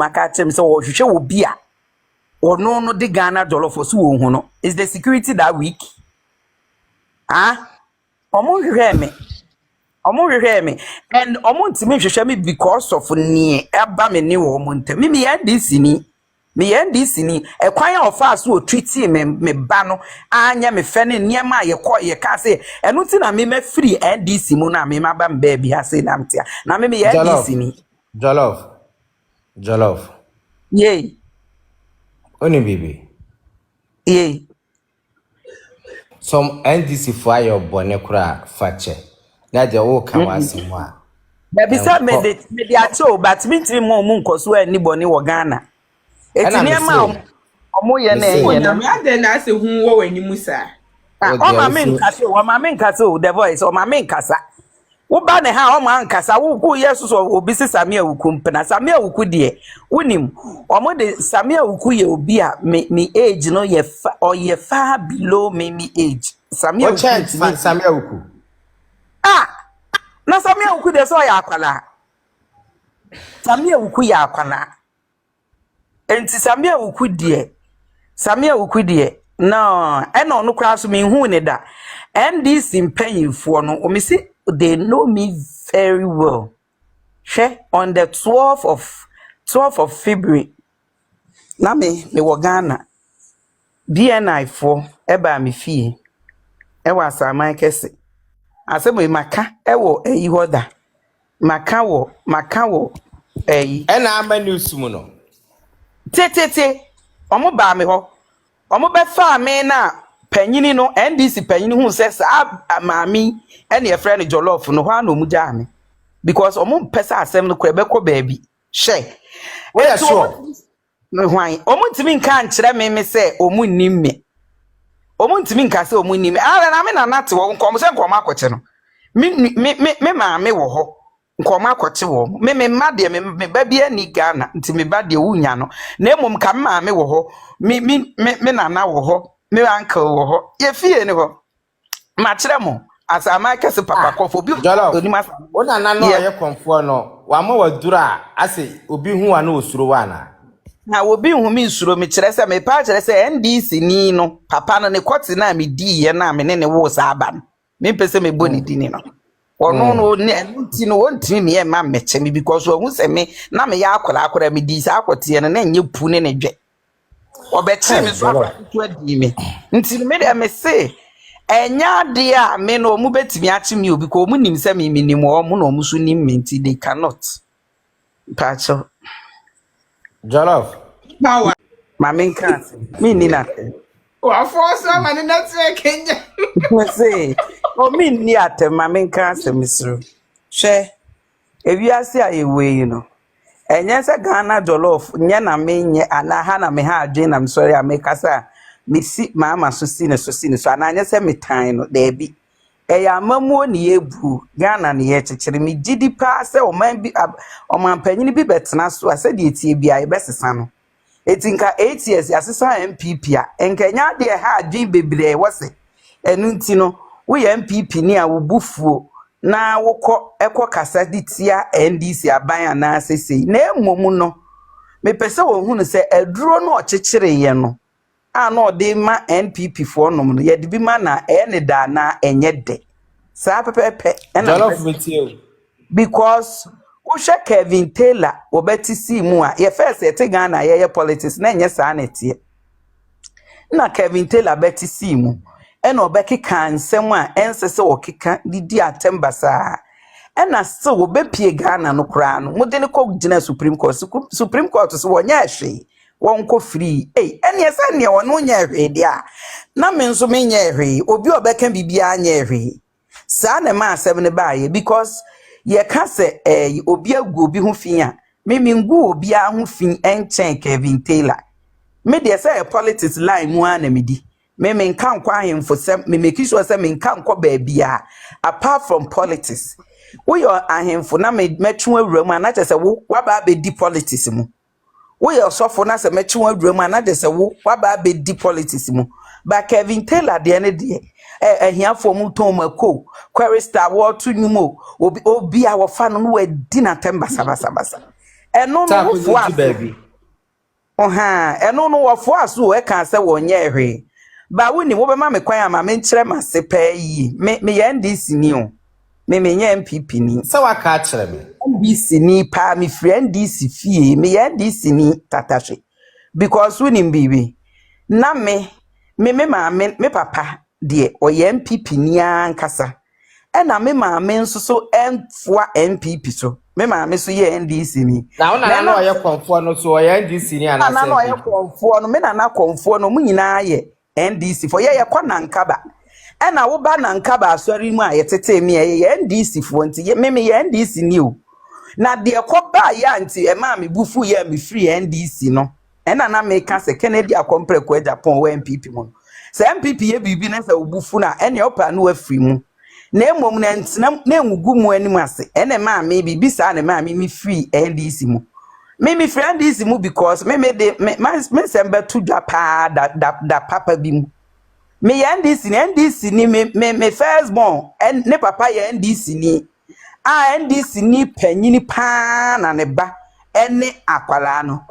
Makatem so or hwehwe obi a ono no de Ghana jollof so wo hu no. Is the security that weak? Ah? Omo hwehwe me. And omo ntimi hwehwe me because of ni eba me ni wo mo ntem. Me ya this ni. Me ya this ni. E kwan a ofa so o treat me ba no anya me fe ne niema ye ka say eno ti na me free NDC mu na me maba mba bi ha say na mtia. Na me ya this ni. Jollof. Yay. Oni bibi. Yay. Some NDC fire bone kura fache. Na je wo kan wasem a. Baby say me the acho but me ntimi mo mu nkoso ani bone wo Ghana. Etini ma omo ye na enye na me ade na ase hu wo wani musa. O ma me nkase o the voice o ma me nkasa. Wo ba ne ha o ma nkasa wo yesu so obi se Samia Wuku mpena Samia Wuku de wonim omo de Samia Wuku ye obi a me age no ye far below me age. Samia Wuku na Samia Wuku de so ya akwala. Samia Wuku ya akwala. Enti Samia Wuku de no eno no kra so me hu ne da NDC mpanyimfo no o me si they know me very well. On the 12th of February, na me wo Ghana. BNI for eba me fie. E wa Asaman kese. Asemo maka e wo eyi hoda. Maka wo eyi. E na ama news mu no. Te. Omo ba me ho. Omo be fa me na panyini no NDC panyini hu se sa maami ene e friend jollof no ho na omuja me because omo pesa asem no kura beko baabi she we are sure no hwan omo ntimi nka nkire me se omu nnim me omo ntimi nka se omu nnim ara na me na nate wo nkom se nkom akoche no me maami wo ho nkom akoche wo me ma de me ba bia ni Ghana ntimi ba de wunya no na emom ka maami wo ho me nana wo ho me uncle wo ho ye fie ni ho ma kire mo Asama kese papa kofo bi onima ona na no ye konfo no wa ma wadura ase obi hu wa na osuro wa na obi hu mi nsuro mi kire se me pa kire se NDC ni no papa no ne kwoti na me di ye na me ne wo sa aba no me pese me boni di ni no ono no ne nti no wonti me ye ma meche me because ohun se me na me ya akora me di sa akote no na nye pu ne dwe obeche me so akora di me nti me de me se enya de a me no mu betimi achi mi obi ko mu nim se me nim o mu no mu so nim menti they cannot pacho Jollof Power mama nka me ni na wa force ma ni network Kenya say o me ni ate mama nka se misru hwe ewiase a ewe yi no enya se Ghana jollof nya na me nye ana ha na me ha adwe na me sorry amekasa me si mama so si ne so ananya se metan no da bi ya amamuo ne ebu Ghana ne ye kekere me gidi pa se o man bi o man panyini bi betena so ase de etie bia ye besesa no etinka 8 years asesa MPP a enkanya de ha adwen bebre wose enu nti no wo ye MPP ni a wo bufuo na wokọ kasa ditia NDC aban ana sesei na emomu no me pese wo hu no se aduro no okekere ye no ano de ma NPP for no no ye de bi ma na ne da na enye de sa pepepe because wo Kevin Taylor obeti si mu a ye first ete Ghana ye politics na enye sa na tie na Kevin Taylor beti si mu ena obekeka nsem a ensese okeka didi atemba saa ena se obepie Ghana no kra no mode ne ko gina Supreme Court so wonya hwe won ko free ene yesa ne won nya hwe dia na me nso me nya hwe obi obeka bibia nya hwe saa na ma asem ne baaye because ye ka se obi agu obi ho fin a me ngu obi a ho fin enchen Kevin Taylor me de say politics line mu ana medi me nka nkwa ahemfo sem me make sure say me nka nkwa baabia apart from politics we your ahemfo na me metwe awuram ana chese wo waba be di politics mu we your sofo na se metwe awuram ana chese wo waba be di politics mu ba Kevin Taylor de ne de ahiafo mu ton mako query star wo to nyumo obi a wo fa no we di na temba sabasa eno Tap no into wofoa baby. eno no wofoa so we kan se wonye hwe ba woni wo be ma me kwan ama me nkyere mase pa yi me ye NDC ni o me nye MPP ni So I catch them. NDC ni pa me friend NDC fie me ye NDC ni tatashe because woni mbibi na me me papa de oye MPP ni ankasa na me maame nso so emfoa MPP so me maame so ye NDC ni Now na no ye konfo no so ye NDC ni na ana no ye konfo no me na konfo no mu nyina ye NDC for ye kwa na nkaba na wo ba na nkaba asori mu a ye tete mi ye NDC fo nti me ye NDC ni o na de ko ba ya nti e ma me bufu ye me free NDC no na me ka se Kennedy akompre ko Japan wo MPP mu se MPP ye bibi na se obufu na ene opa na wa free mu na emom na ntina na engugu mu anim ase ene ma me bibi sa na ma me free NDC mu me free NDC mu because me sembe to pa da papa bi mu me NDC ni me first born and ne papa ye NDC ni NDC ni panyini pa na ne ba ene akwala no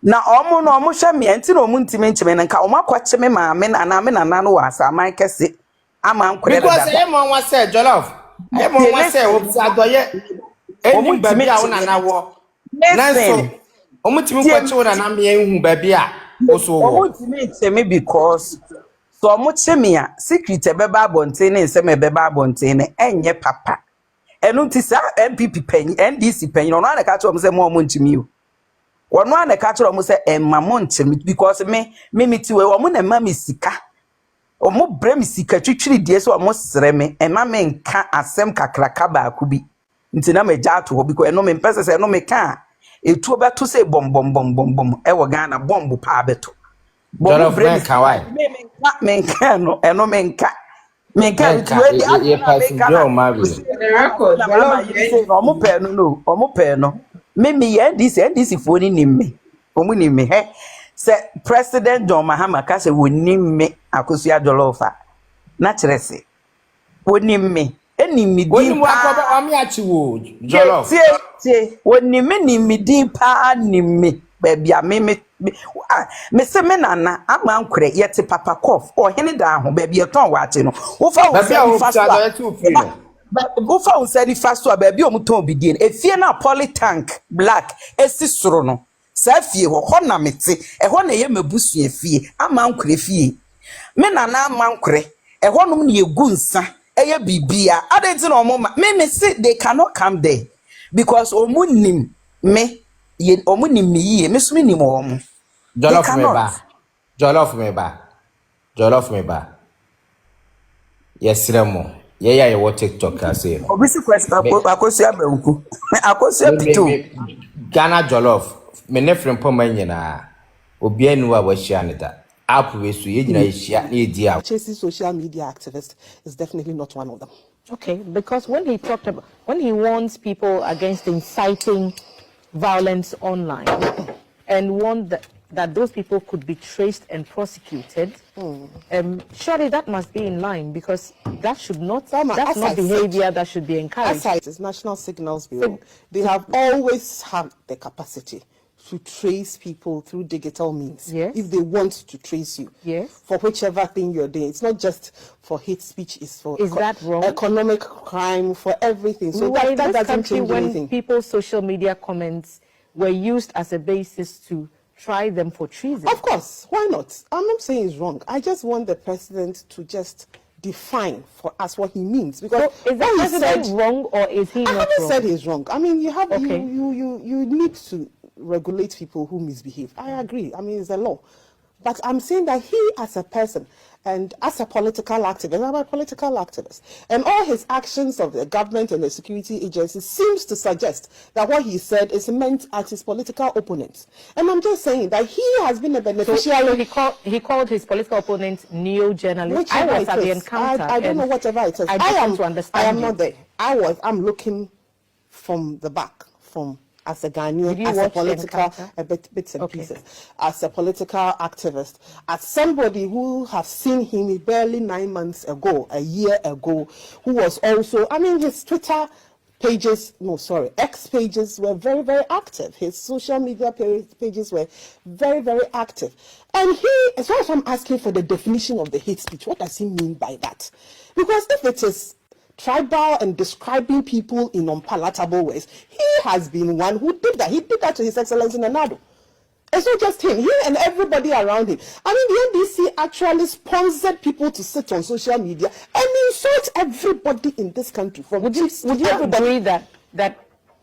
na omo no omo hwe me enti na omo ntime nchime nka omo akwache me ma me na no wasa aman kese ama nkwere da because I am one say jollof. I am one say obisadoye eni baby a una na wo. Na so omutimi kwache una na me ehu baby a oso wo. omutimi nchime because so omo cheme a secret ebeba abonten ne nsem ebeba abonten enye papa enu nti sa MPP panyi NDC panyi no na ka cho mo se mo ntimi o wono na ka cho mo se emma mo ntimi because me mitiwe wo mo na ma me sika omo brem sika twitwiri die so omo sere me ema me nka asem kakraka ba akubi nti na me jato ho because eno me pese se eno me ka etuo beto se bom e wo Ghana bomb pa beto Bom brem ka why me nka no eno me nka etuo di ye pass jo ma bi The record. omo pe no me ye NDC fo ni nimme omo nimme he se President John Mahama ka se woni me akosua jollofa na kyerese woni me eni mi din woni mu akoba ami achi wo jollof tie woni me ni mi din pa ni me bebia me se me nana ama nkwere yete papa kof o hene da ho bebia ton wache no wo fa wo se fa so wo fa wo se ni fa so bebia o muton bidie efie na polytank black esi soro no sa fie ho na mete ho na ye mabusu efie ama nkwere fie me nana ama nkwere ho nom na egu nsa eye bibia adenti na omoma me say they cannot come there because omunim me ye omunim me ye me so nim omu jollof me ba yes remo ye ya ye TikTok ase obisi question akosu abanku akosu pito Ghana jollof me ne frempom anyina obi anu a wahia ne da app we so ye nyina hia na edi a chasing social media activists is definitely not one of them. Okay, because when he warns people against inciting violence online and warned that those people could be traced and prosecuted, surely that must be in line because that's not behavior that should be encouraged. As it's National Signals Bureau, they have always had the capacity to trace people through digital means. Yes. If they want to trace you. Yes. For whichever thing you're doing. It's not just for hate speech, it's for that wrong? Economic crime, for everything. So that that doesn't country change when anything. People's social media comments were used as a basis to try them for treason. Of course, why not? I'm not saying it's wrong. I just want the president to just define for us what he means. Because so is the president wrong or is he not wrong? I haven't said he's wrong. I mean, you have okay. you need to regulate people who misbehave. I agree. I mean, it's a law. But I'm saying that he as a person and as a political activist, I'm a political activist, and all his actions of the government and the security agencies seems to suggest that what he said is meant at his political opponents. And I'm just saying that he has been a beneficiary. So he called his political opponent neo-journalist. I was at the encounter. I don't know whatever it is. I am not there. I'm looking from the back, as a Ghanaian, as a political, bits and pieces, as a political activist, as somebody who have seen him barely 9 months ago, a year ago, who was also, I mean, his Twitter pages, no, sorry, X pages were very, very active. His social media pages were very, very active. And as well as I'm asking for the definition of the hate speech, what does he mean by that? Because if it is tribal and describing people in unpalatable ways, he has been one who did that. He did that to His Excellency Nana Addo. It's not just him, he and everybody around him. I mean, the NDC actually sponsored people to sit on social media and insult everybody in this country. Would you agree that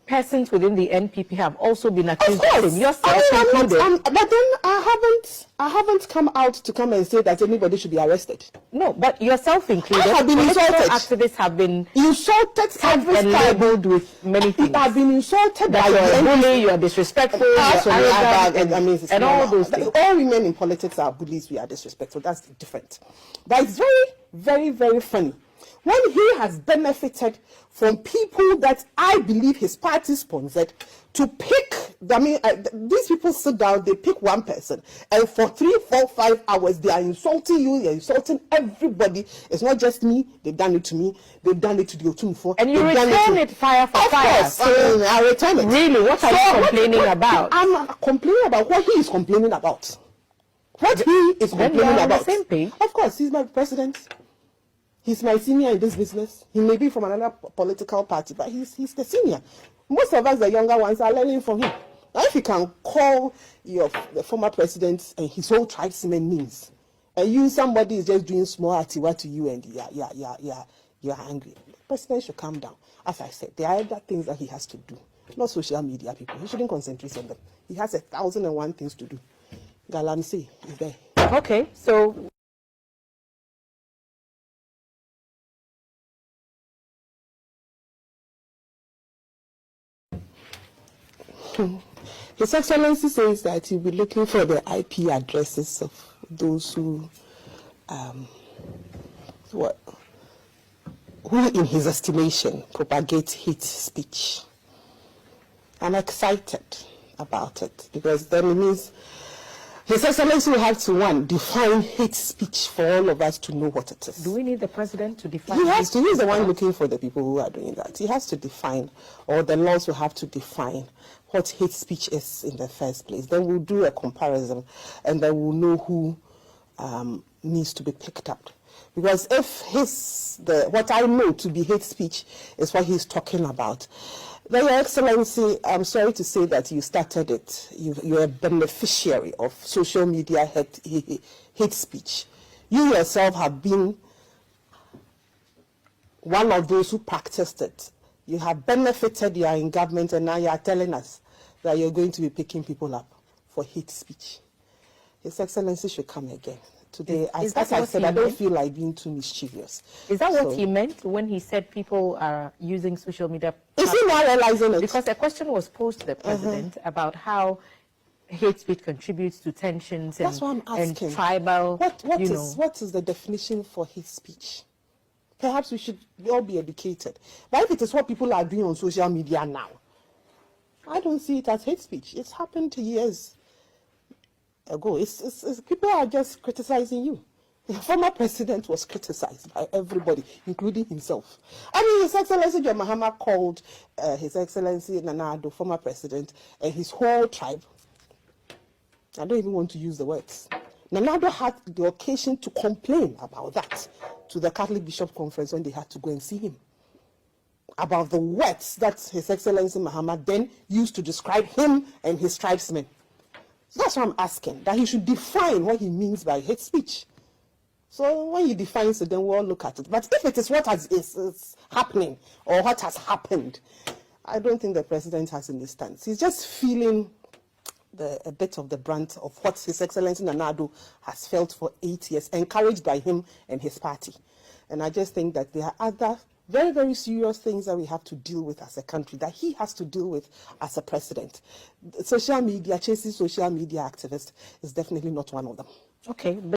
persons within the NPP have also been accused of him, yourself included? But then I haven't come out to come and say that anybody should be arrested. No, but yourself included. I have been insulted. Activists have been insulted and labeled with many things. I've been insulted that you're a bully, you're disrespectful, you're arrogant, and all those things. All women in politics are bullies, we are disrespectful. That's different. But it's very, very, very funny when he has benefited from people that I believe his party sponsored to pick. I mean, these people sit down, they pick one person, and for 3, 4, 5 hours, they are insulting you, they're insulting everybody. It's not just me, they've done it to me, they've done it to the Otunfo. And you return it fire for fire. Course, I return it. Really, what are you complaining about? I'm complaining about what he is complaining about. What he is complaining about. On the same page. Of course, he's my president. He's my senior in this business. He may be from another political party, but he's the senior. Most of us, the younger ones, are learning from him. Now, if you can call the former president and his whole tribesmen names, and you, somebody is just doing small atiwa to you, and you're angry, the president should calm down. As I said, there are other things that he has to do, not social media people. He shouldn't concentrate on them. He has 1,001 things to do. Galamsey is there. Okay, so His Excellency says that he'll be looking for the IP addresses of those who in his estimation propagate hate speech. I'm excited about it because then it means His Excellency will have to, define hate speech for all of us to know what it is. Do we need the president to define? He has to. He's the one looking for the people who are doing that. He has to define, or the laws will have to define what hate speech is in the first place. Then we'll do a comparison, and then we'll know who needs to be picked up. Because if what I know to be hate speech is what he's talking about, then, Your Excellency, I'm sorry to say that you started it. You're a beneficiary of social media hate speech. You yourself have been one of those who practiced it. You have benefited, you are in government, and now you are telling us that you're going to be picking people up for hate speech. His Excellency should come again. Today, as I said, I don't feel like being too mischievous. Is that what he meant when he said people are using social media? Is he not realizing it? Because a question was posed to the president about how hate speech contributes to tensions and tribal. What is the definition for hate speech? Perhaps we should all be educated. But if it is what people are doing on social media now, I don't see it as hate speech. It's happened years ago. It's people are just criticizing you. The former president was criticized by everybody, including himself. I mean, His Excellency John Mahama called His Excellency Nana Addo, former president, and his whole tribe. I don't even want to use the words. Nana Addo had the occasion to complain about that to the Catholic Bishop Conference when they had to go and see him, about the words that His Excellency Mahama then used to describe him and his tribesmen. So that's what I'm asking, that he should define what he means by hate speech. So when he defines it, then we'll all look at it. But if it is what is happening or what has happened, I don't think the president has any stance. He's just feeling a bit of the brunt of what His Excellency Nana Addo has felt for 8 years, encouraged by him and his party. And I just think that there are other very, very serious things that we have to deal with as a country, that he has to deal with as a president. Social media, chasing social media activists is definitely not one of them. Okay, but